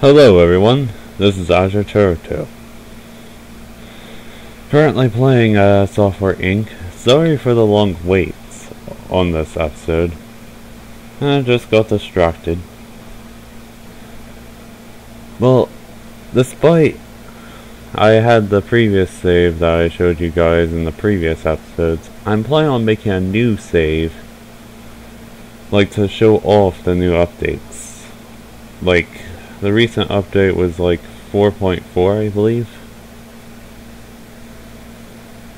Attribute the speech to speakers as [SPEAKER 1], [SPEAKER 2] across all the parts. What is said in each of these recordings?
[SPEAKER 1] Hello everyone, this is Azure Turtle. Currently playing Software Inc. Sorry for the long waits on this episode. I just got distracted. Well, despite I had the previous save that I showed you guys in the previous episodes, I'm planning on making a new save, like to show off the new updates. Like, the recent update was like 4.4, I believe.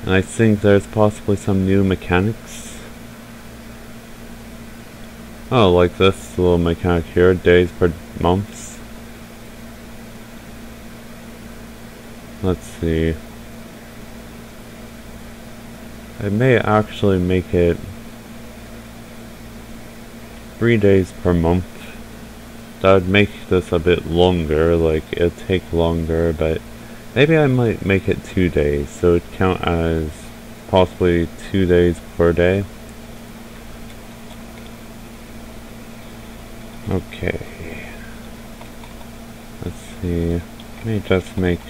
[SPEAKER 1] And I think there's possibly some new mechanics. Oh, like this little mechanic here, days per months. Let's see. I may actually make it 3 days per month. That would make this a bit longer, like it'd take longer, but maybe I might make it 2 days, so it'd count as possibly 2 days per day. Okay. Let's see. Let me just make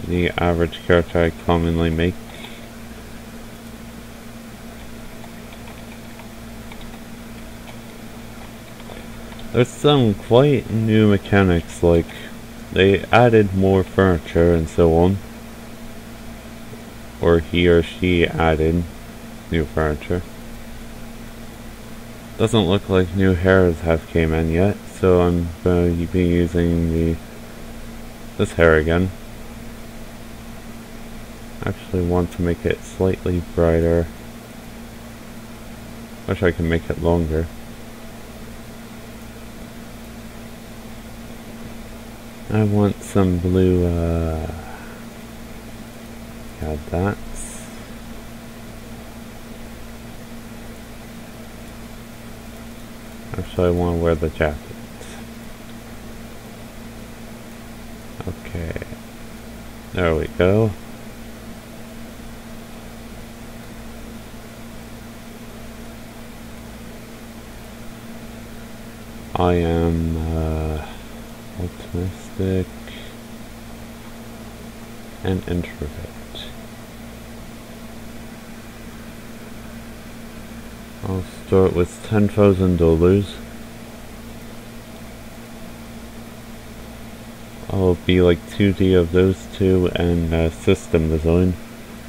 [SPEAKER 1] the average character I commonly make. There's some quite new mechanics, like they added more furniture and so on. Or he or she added new furniture. Doesn't look like new hairs have came in yet, so I'm going to be using this hair again. Actually want to make it slightly brighter. Wish I could make it longer. I want some blue, yeah, that's. Actually, I want to wear the jacket. Okay. There we go. I am, optimistic and introvert. I'll start with $10,000. I'll be like 2D of those two and system design.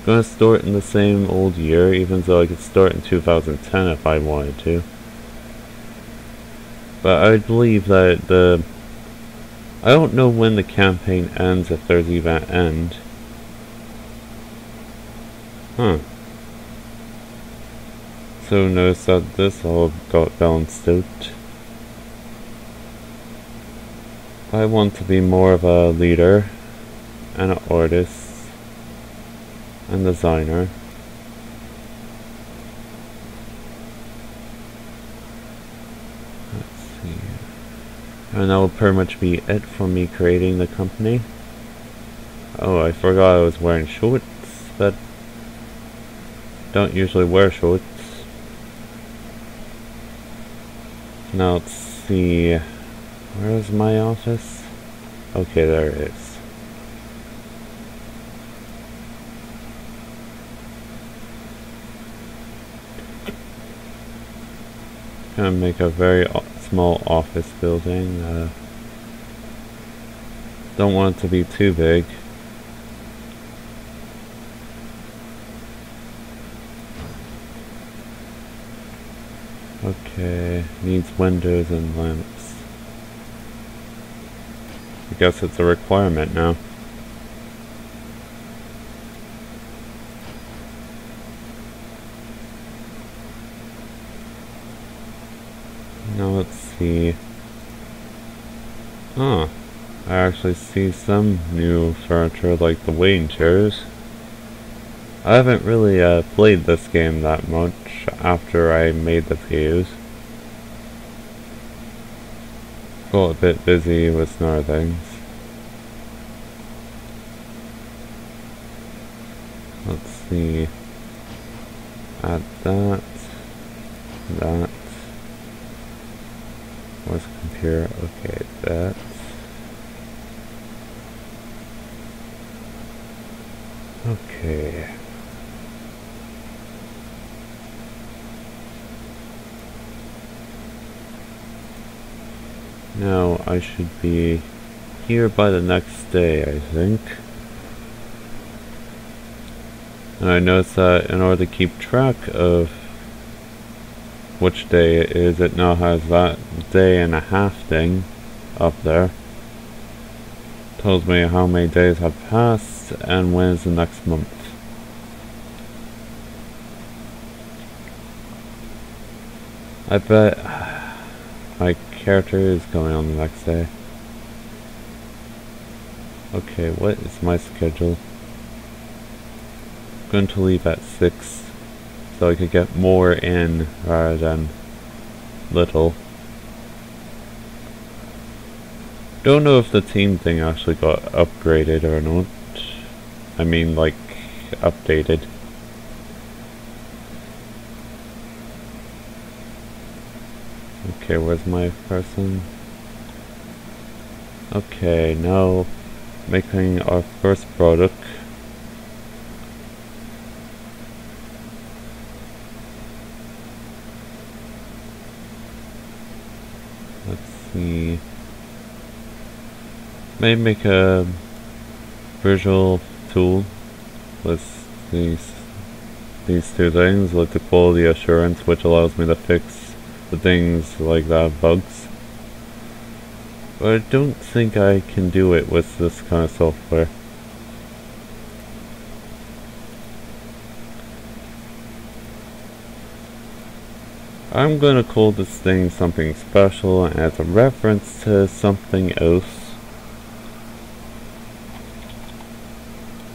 [SPEAKER 1] I'm gonna start in the same old year, even though I could start in 2010 if I wanted to. But I believe that I don't know when the campaign ends, if there's even an end. Huh. So notice that this all got balanced out. I want to be more of a leader, and an artist, and designer. And that will pretty much be it for me creating the company. Oh, I forgot I was wearing shorts, but don't usually wear shorts. Now let's see, where is my office? Okay, there it is. Gonna make a very small office building. Don't want it to be too big. Okay, needs windows and lamps. I guess it's a requirement now. Now let's see. Oh, I actually see some new furniture like the waiting chairs. I haven't really played this game that much after I made the videos. Got a bit busy with some other things. Let's see. Add that. Where's the computer? Okay, that. Okay. Now I should be here by the next day, I think. And I noticed that in order to keep track of which day it is, it now has that day and a half thing up there. Tells me how many days have passed and when is the next month. I bet my character is going on the next day. Okay, what is my schedule? I'm going to leave at 6 so I could get more in rather than little. Don't know if the team thing actually got upgraded or not. I mean, like, updated. Okay, where's my person? Okay, now making our first product. Let's see. Maybe make a visual tool with these two things, like the quality assurance, which allows me to fix the things like that, bugs. But I don't think I can do it with this kind of software. I'm gonna call this thing something special as a reference to something else.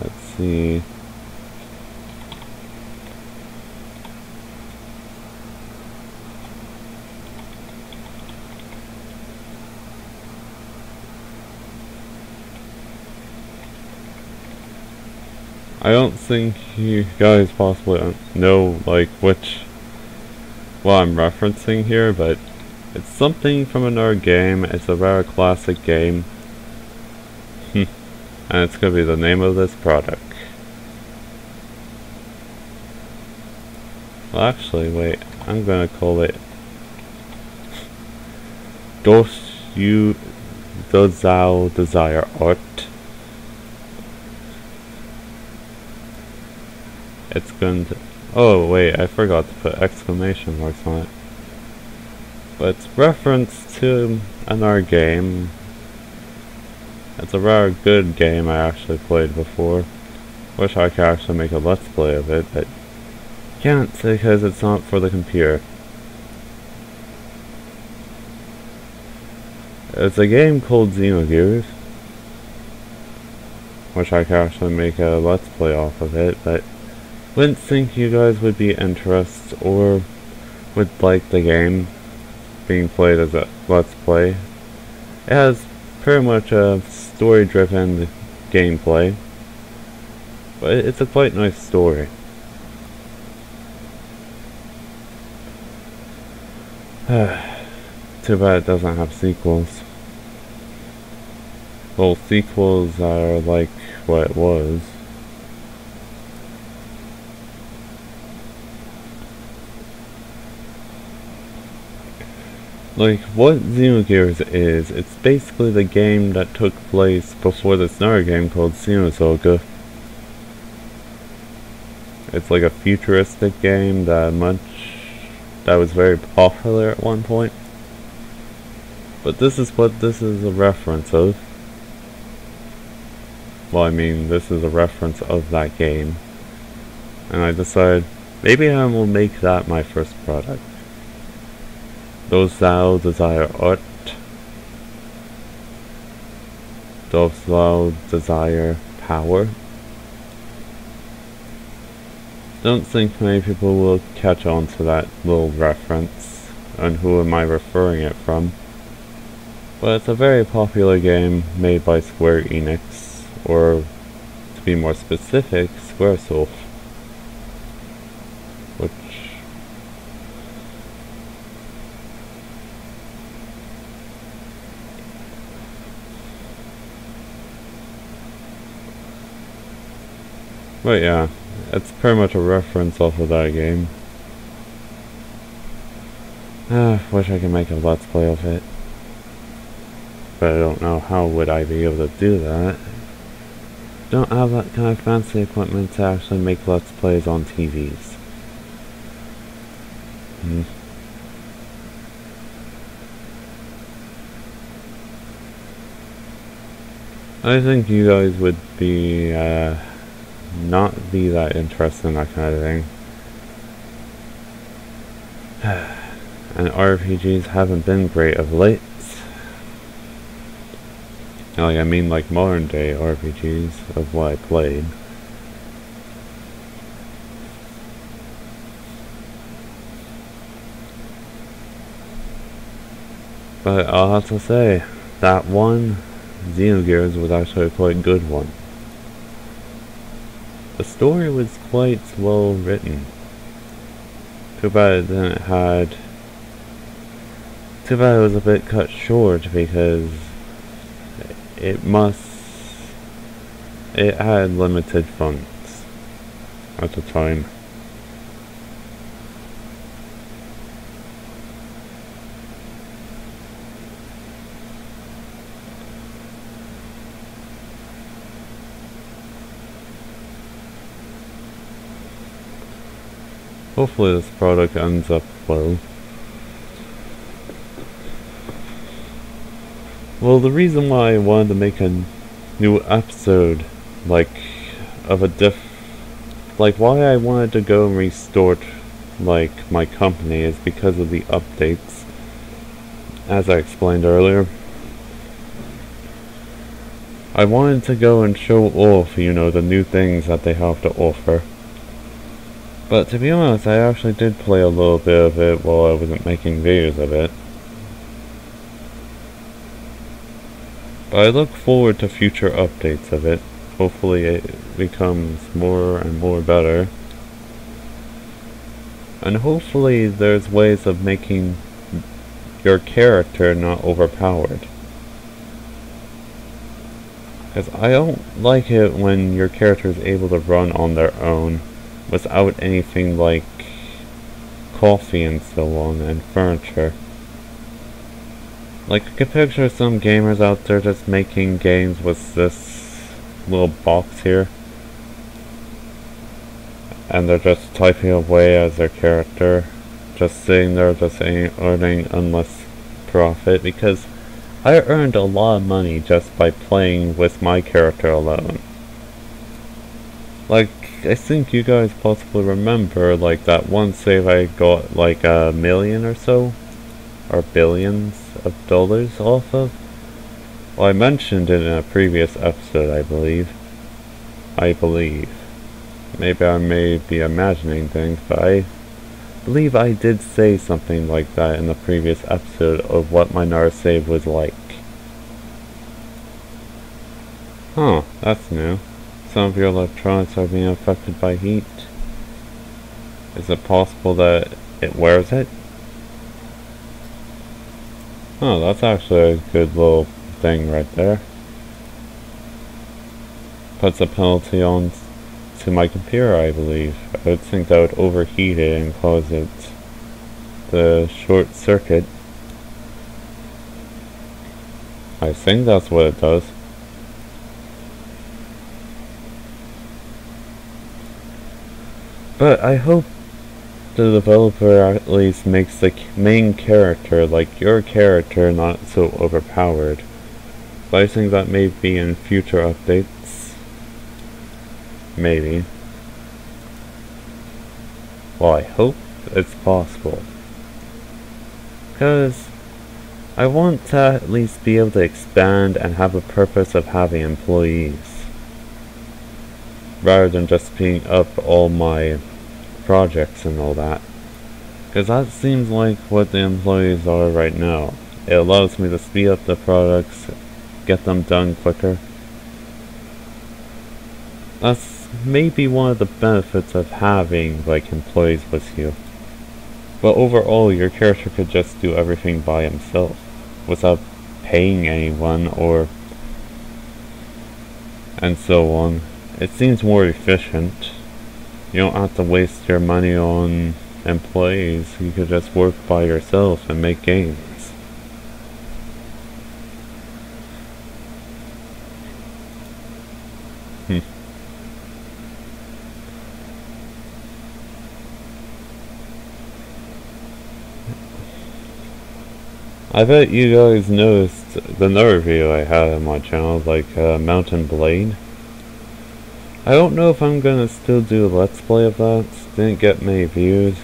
[SPEAKER 1] Let's see. I don't think you guys possibly know like what I'm referencing here, but it's something from another game. It's a rather classic game. And it's gonna be the name of this product. Well, actually, wait. I'm gonna call it Doth You Thou Desire Art. It's going to... Oh, wait, I forgot to put exclamation marks on it. But it's reference to another game. It's a rather good game I actually played before. Wish I could actually make a let's play of it, but can't because it's not for the computer. It's a game called Xenogears. Wish I could actually make a let's play off of it, but wouldn't think you guys would be interested or would like the game being played as a let's play. It has pretty much a story-driven gameplay, but it's a quite nice story. Too bad it doesn't have sequels. Well, sequels are like what it was. Like, what Xenogears is, it's basically the game that took place before this other game called Xenosaga. It's like a futuristic game that was very popular at one point. But this is what this is a reference of. Well, I mean, this is a reference of that game. And I decided, maybe I will make that my first product. Doth Thou Desire Art. Doth Thou Desire Power. Don't think many people will catch on to that little reference, and who am I referring it from. But it's a very popular game made by Square Enix, or to be more specific, Squaresoft. Which... But yeah, it's pretty much a reference off of that game. Wish I could make a let's play of it. But I don't know how would I be able to do that. Don't have that kind of fancy equipment to actually make let's plays on TVs. I think you guys would be, not be that interested in that kind of thing. And RPGs haven't been great of late. Like, I mean, like modern day RPGs of what I played. But I'll have to say, that one, Xenogears, was actually a quite good one. The story was quite well written. Too bad it was a bit cut short because it had limited funds at the time. Hopefully this product ends up well. Well, the reason why I wanted to make a new episode, like, why I wanted to go and restart, like, my company is because of the updates, as I explained earlier. I wanted to go and show off, you know, the new things that they have to offer. But to be honest, I actually did play a little bit of it while I wasn't making videos of it. But I look forward to future updates of it. Hopefully it becomes more and more better. And hopefully there's ways of making your character not overpowered. Because I don't like it when your character is able to run on their own without anything like coffee and so on and furniture. Like, I could picture some gamers out there just making games with this little box here. And they're just typing away as their character. Just sitting there, just earning endless profit. Because I earned a lot of money just by playing with my character alone. Like, I think you guys possibly remember, like, that one save I got, like, $1 million or so? Or billions of dollars off of? Well, I mentioned it in a previous episode, I believe. Maybe I may be imagining things, but I believe I did say something like that in the previous episode of what my NAR save was like. Huh, that's new. Some of your electronics are being affected by heat. Is it possible that it wears it? Oh, that's actually a good little thing right there. Puts a penalty on to my computer, I believe. I would think that would overheat it and cause it to short circuit. I think that's what it does. But I hope the developer at least makes the main character, like your character, not so overpowered. But I think that may be in future updates. Maybe. Well, I hope it's possible. Because I want to at least be able to expand and have a purpose of having employees. Rather than just speeding up all my projects and all that. Because that seems like what the employees are right now. It allows me to speed up the products, get them done quicker. That's maybe one of the benefits of having, like, employees with you. But overall, your character could just do everything by himself, without paying anyone, or and so on. It seems more efficient. You don't have to waste your money on employees. You could just work by yourself and make games. I bet you guys noticed the another video I had on my channel, like Mountain Blade. I don't know if I'm gonna still do a let's play of that. Didn't get many views.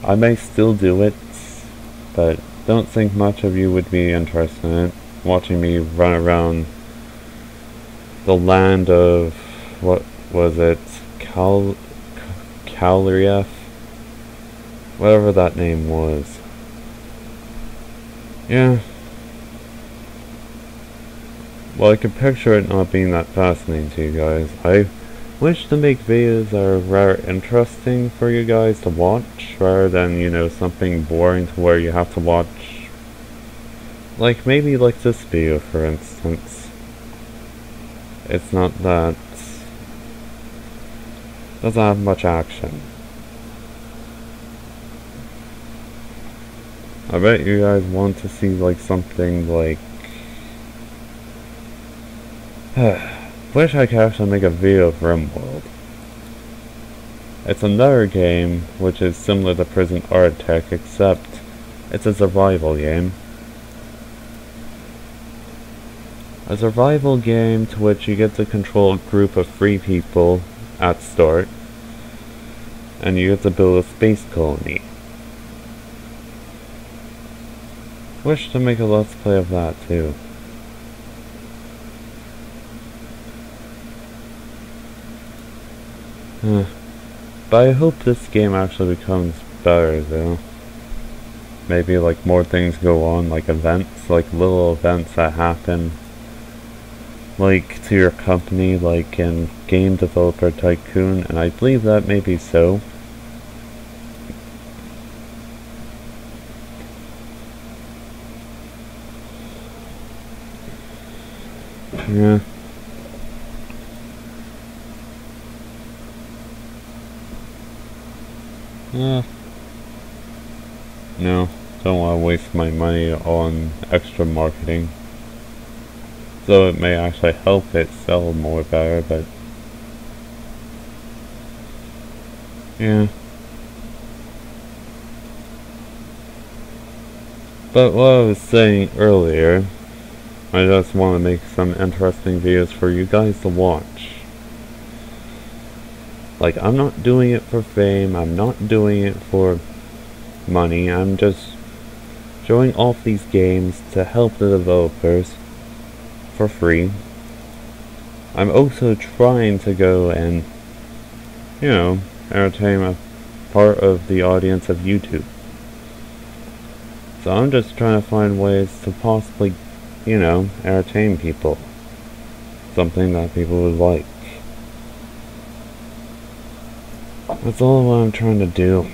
[SPEAKER 1] I may still do it, but don't think much of you would be interested in it. Watching me run around the land of, what was it, Calrief? Whatever that name was. Yeah. Well, I could picture it not being that fascinating to you guys. I wish to make videos that are rather interesting for you guys to watch, rather than, you know, something boring to where you have to watch. Like, maybe like this video, for instance. It's not that... doesn't have much action. I bet you guys want to see like something like... wish I could actually make a video of RimWorld. It's another game which is similar to Prison Architect, except it's a survival game. A survival game to which you get to control a group of 3 people at start, and you get to build a space colony. Wish to make a let's play of that too. But I hope this game actually becomes better though. Maybe like more things go on, like events, like little events that happen like to your company, like in Game Developer Tycoon, and I believe that may be so. Yeah. No, don't want to waste my money on extra marketing. Though it may actually help it sell more better, but... yeah. But what I was saying earlier, I just want to make some interesting videos for you guys to watch. Like, I'm not doing it for fame, I'm not doing it for money, I'm just showing off these games to help the developers for free. I'm also trying to go and, you know, entertain a part of the audience of YouTube. So I'm just trying to find ways to possibly, you know, entertain people. Something that people would like. That's all what I'm trying to do.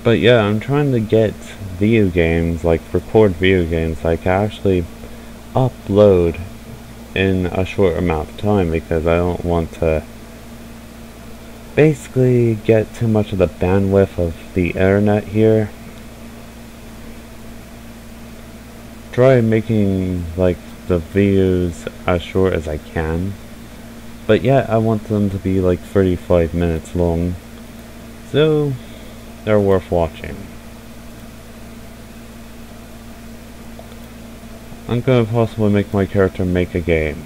[SPEAKER 1] But yeah, I'm trying to get video games, like record video games I can actually upload in a short amount of time, because I don't want to basically get too much of the bandwidth of the internet here. Try making like the videos as short as I can, but yeah, I want them to be like 35 minutes long, so they're worth watching. I'm gonna possibly make my character make a game.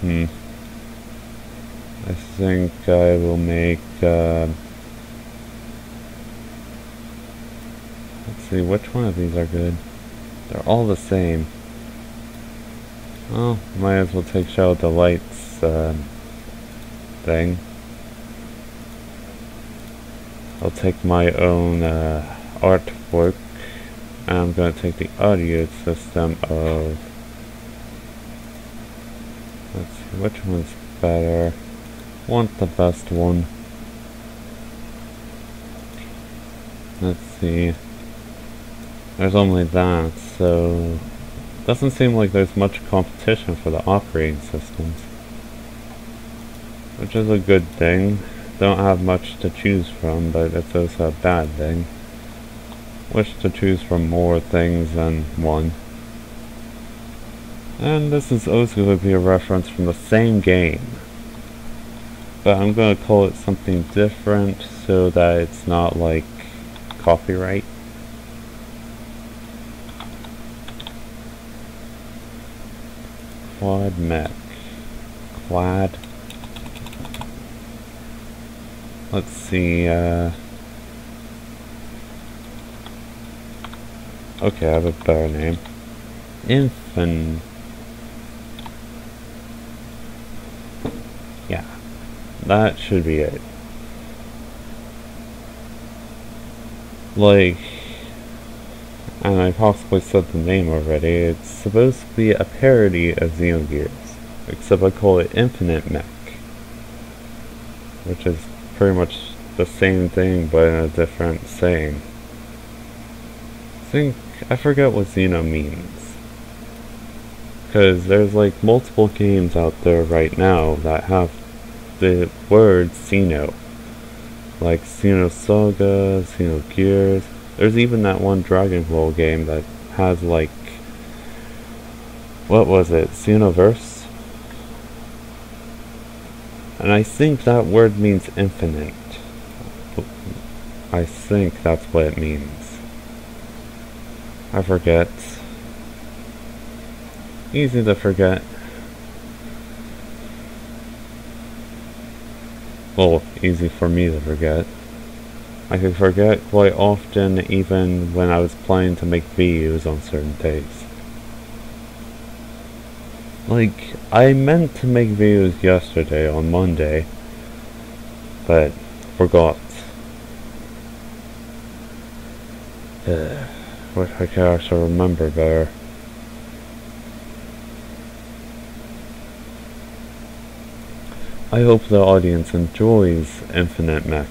[SPEAKER 1] I think I will make, let's see, which one of these are good? They're all the same. Well, might as well take Shadow Delight's thing. I'll take my own artwork, and I'm going to take the audio system of... let's see, which one's better? Want the best one. Let's see. There's only that, so doesn't seem like there's much competition for the operating systems, which is a good thing. Don't have much to choose from, but it's also a bad thing. Wish to choose from more things than one. And this is also going to be a reference from the same game, but I'm going to call it something different so that it's not like copyright. Quad mech. Quad. Let's see, okay, I have a better name. Yeah, that should be it. Like, and I possibly said the name already, it's supposed to be a parody of Xenogears, except I call it Infinite Mech, which is pretty much the same thing but in a different saying. I forget what Xeno means, because there's like multiple games out there right now that have the word Xeno, like Xenosaga, Xenogears. There's even that one Dragon Ball game that has like, what was it, Xenoverse? And I think that word means infinite. I think that's what it means. I forget. Easy to forget. Well, easy for me to forget. I could forget quite often even when I was planning to make videos on certain days. Like, I meant to make videos yesterday on Monday, but forgot. Wish I could actually remember better. I hope the audience enjoys Infinite Mech.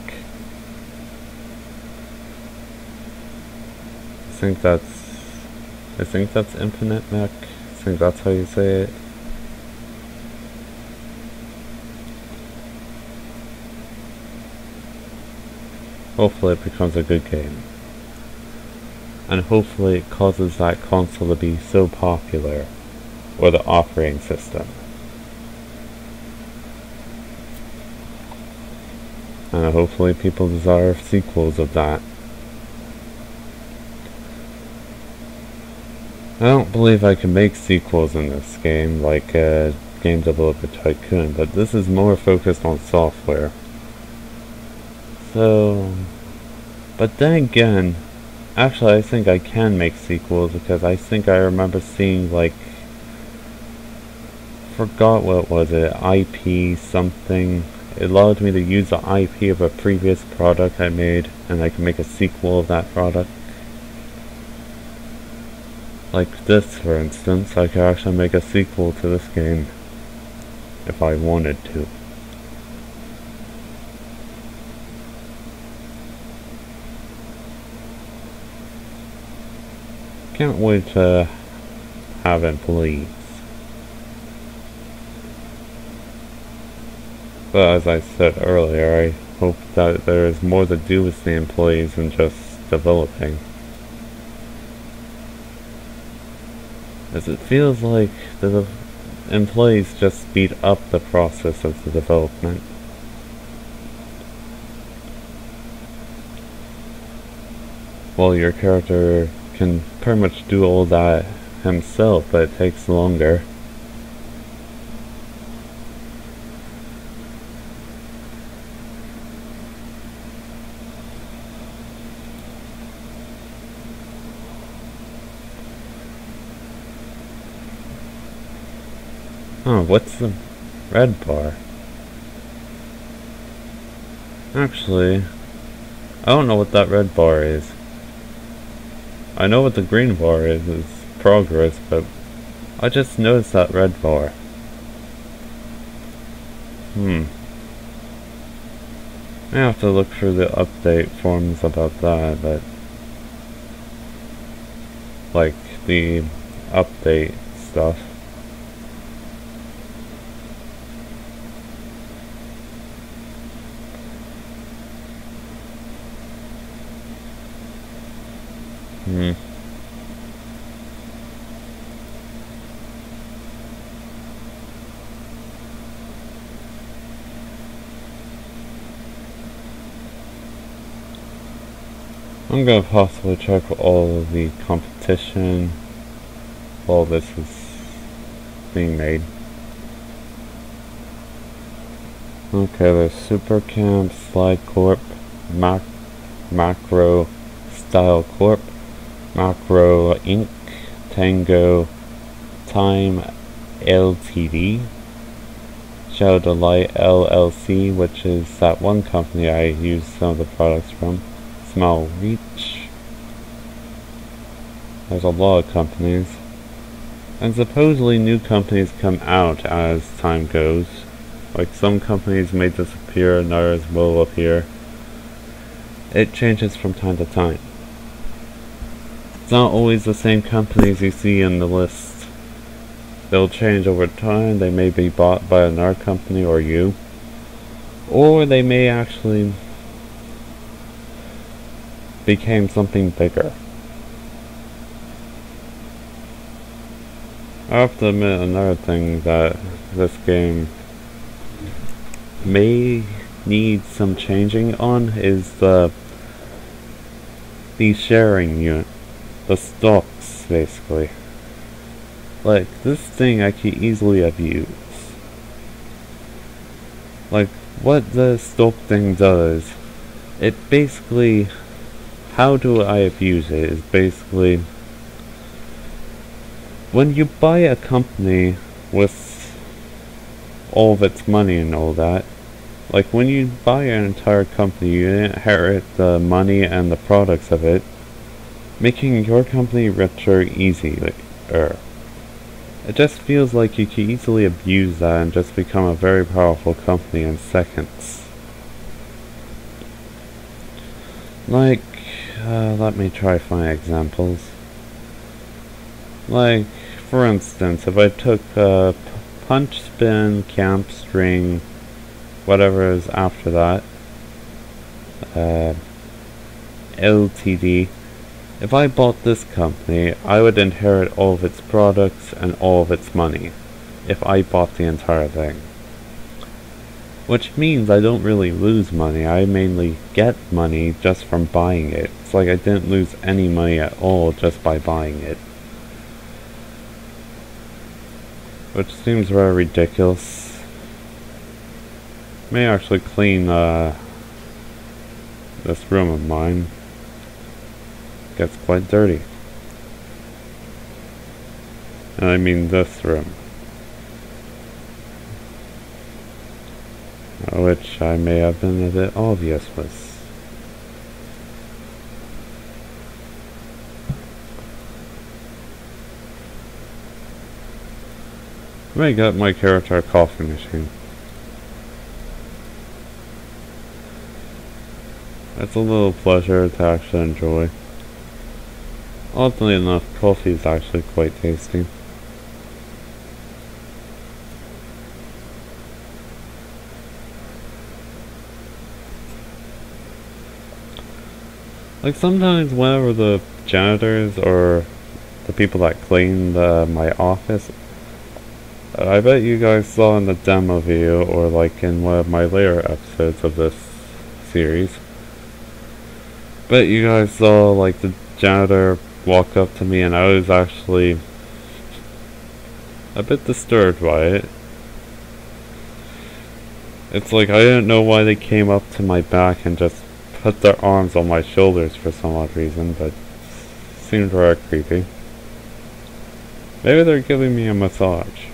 [SPEAKER 1] I think that's Infinite Mech. I think that's how you say it. Hopefully it becomes a good game. And hopefully it causes that console to be so popular, or the operating system. And hopefully people desire sequels of that. I don't believe I can make sequels in this game, like game developed by Tycoon, but this is more focused on software. So, but then again, actually I think I can make sequels, because I think I remember seeing, like, forgot what was it, IP something. It allowed me to use the IP of a previous product I made, and I can make a sequel of that product. Like this, for instance, I could actually make a sequel to this game, if I wanted to. Can't wait to have employees. But as I said earlier, I hope that there is more to do with the employees than just developing. As it feels like the employees just speed up the process of the development. While your character can pretty much do all that himself, but it takes longer. Oh, what's the red bar? Actually, I don't know what that red bar is. I know what the green bar is progress, but I just noticed that red bar. I have to look through the update forums about that, but like the update stuff. I'm gonna possibly check all of the competition while this is being made. Okay, there's Super Camp, Slide Corp, Macro Style Corp, Macro Inc., Tango, Time Ltd, Shadow Delight LLC, which is that one company I use some of the products from, Small Reach. There's a lot of companies. And supposedly new companies come out as time goes. Like some companies may disappear and others will appear. It changes from time to time. It's not always the same companies you see in the list. They'll change over time. They may be bought by another company or you. Or they may actually became something bigger. I have to admit another thing that this game may need some changing on is the sharing unit. The stocks, basically. Like, this thing I could easily abuse. Like, what the stock thing does, it basically, how do I abuse it, is basically, when you buy a company with all of its money and all that, like when you buy an entire company, you inherit the money and the products of it, making your company richer easier. It just feels like you can easily abuse that and just become a very powerful company in seconds. Like, let me try find examples. Like, for instance, if I took Punch, Spin, Camp, String, whatever is after that, LTD, if I bought this company, I would inherit all of its products and all of its money, if I bought the entire thing. Which means I don't really lose money, I mainly get money just from buying it. It's like I didn't lose any money at all just by buying it. Which seems very ridiculous. May actually clean this room of mine. Gets quite dirty. And I mean this room. Which I may have been a bit obvious with. I may get my character a coffee machine. It's a little pleasure to actually enjoy. Oddly enough, coffee is actually quite tasty. Like sometimes whenever the janitors or the people that clean my office, I bet you guys saw in the demo video or like in one of my later episodes of this series, bet you guys saw like the janitor walk up to me and I was actually a bit disturbed by it. It's like I didn't know why they came up to my back and just put their arms on my shoulders for some odd reason, but it seemed very creepy. Maybe they're giving me a massage,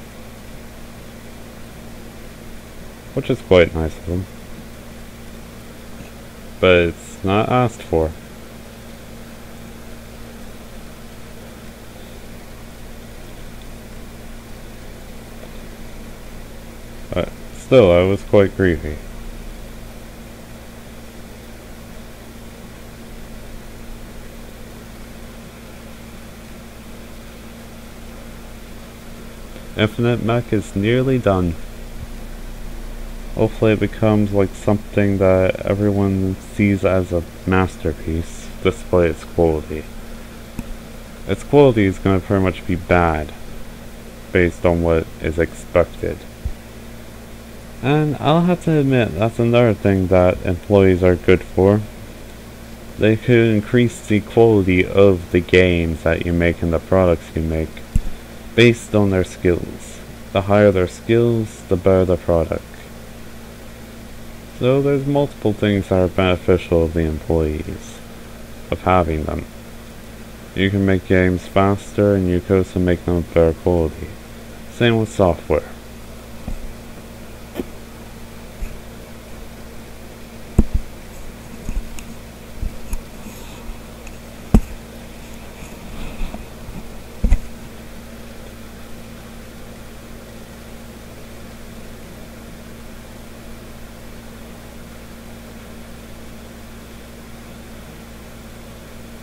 [SPEAKER 1] which is quite nice of them, but it's not asked for. But still, I was quite creepy. Infinite Mech is nearly done. Hopefully it becomes like something that everyone sees as a masterpiece, despite its quality. Its quality is going to pretty much be bad, based on what is expected. And I'll have to admit, that's another thing that employees are good for. They could increase the quality of the games that you make and the products you make, based on their skills. The higher their skills, the better the product. So there's multiple things that are beneficial to the employees of having them. You can make games faster, and you can also make them of better quality. Same with software.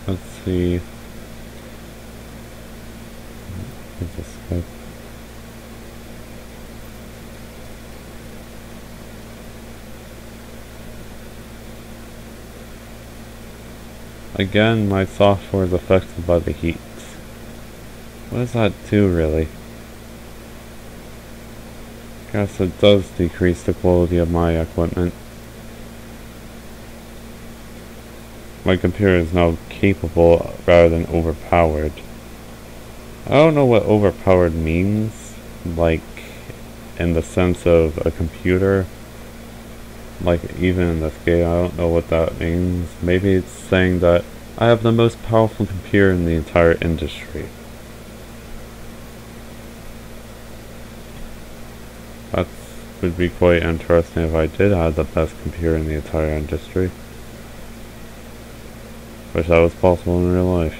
[SPEAKER 1] Let's see. Again, my software is affected by the heat. What does that do, really? Guess it does decrease the quality of my equipment. My computer is now capable rather than overpowered. I don't know what overpowered means, like, in the sense of a computer. Like, even in this game, I don't know what that means. Maybe it's saying that I have the most powerful computer in the entire industry. That would be quite interesting if I did have the best computer in the entire industry. Wish that was possible in real life.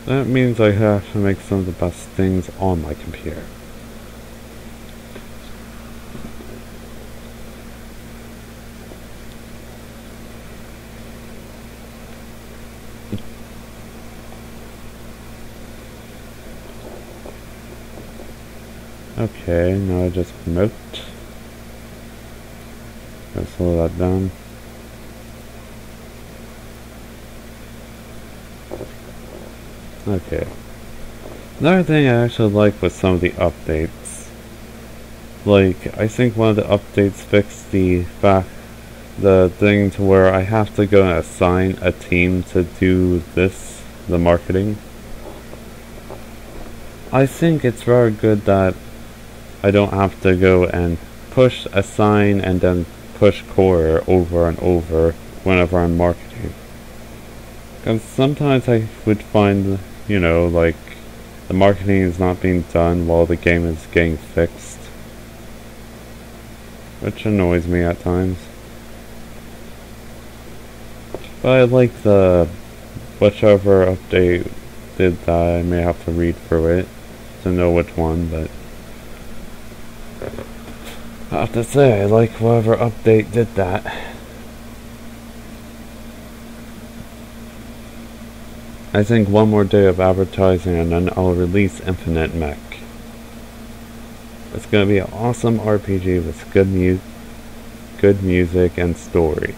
[SPEAKER 1] That means I have to make some of the best things on my computer. Okay, now I just promote. Let's slow that down. Okay. Another thing I actually like was some of the updates. Like, I think one of the updates fixed the thing to where I have to go and assign a team to do this, the marketing. I think it's very good that I don't have to go and push, assign, and then push core over and over whenever I'm marketing. Because sometimes I would find, you know, like, the marketing is not being done while the game is getting fixed. Which annoys me at times. But I like the, whichever update did that. I may have to read through it to know which one, but I have to say, I like whoever update did that. I think one more day of advertising and then I'll release Infinite Mech. It's gonna be an awesome RPG with good music and story.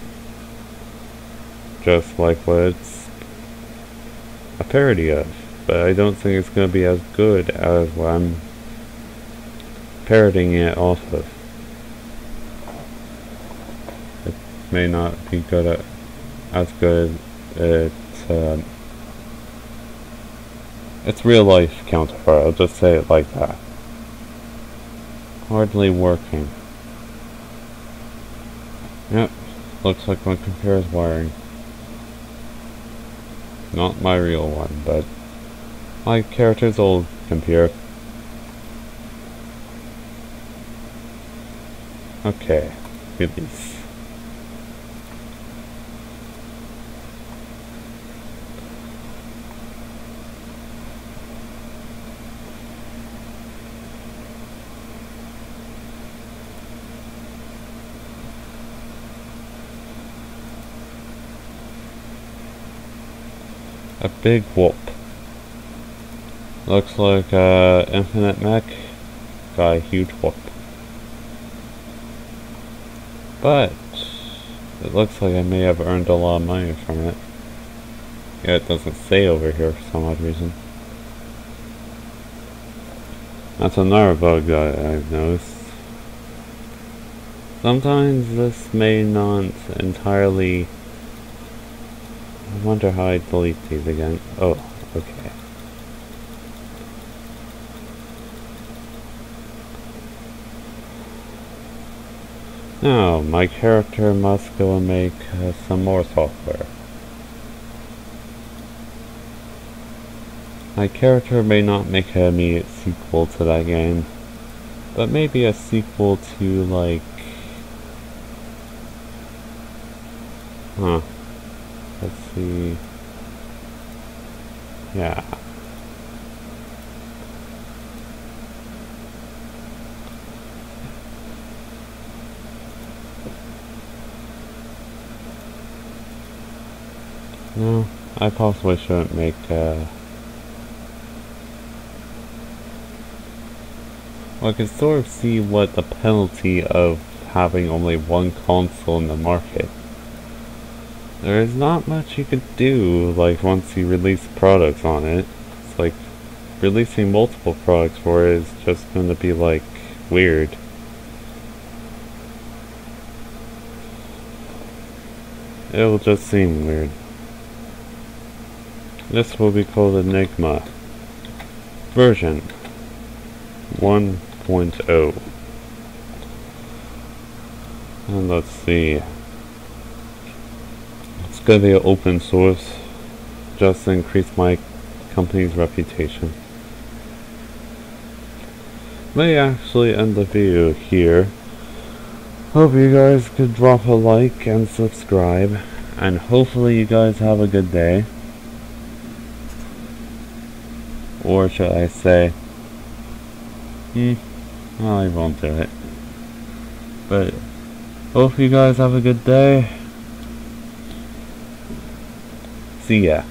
[SPEAKER 1] Just like what it's a parody of. But I don't think it's gonna be as good as what I'm parodying it off of. It may not be good at, as good at its real life counterpart, I'll just say it like that. Hardly working. Yep, looks like my computer's wiring. Not my real one, but my character's old computer. Okay, release. A big whoop. Looks like Infinite Mech got a huge whoop. But it looks like I may have earned a lot of money from it. Yeah, it doesn't say over here for some odd reason. That's another bug that I've noticed. Sometimes this may not entirely... I wonder how I delete these again. Oh, okay. Now, my character must go and make some more software. My character may not make an immediate sequel to that game, but maybe a sequel to, like... Let's see... Yeah. No, I possibly shouldn't make, well, I can sort of see what the penalty of having only one console in the market. There is not much you could do, like, once you release products on it. It's like, releasing multiple products for it is just gonna be, like, weird. It will just seem weird. This will be called Enigma version 1.0. And let's see. It's gonna be an open source just to increase my company's reputation. May actually end the video here. Hope you guys could drop a like and subscribe, and hopefully you guys have a good day. Or should I say, well, I won't do it. But hope you guys have a good day. See ya.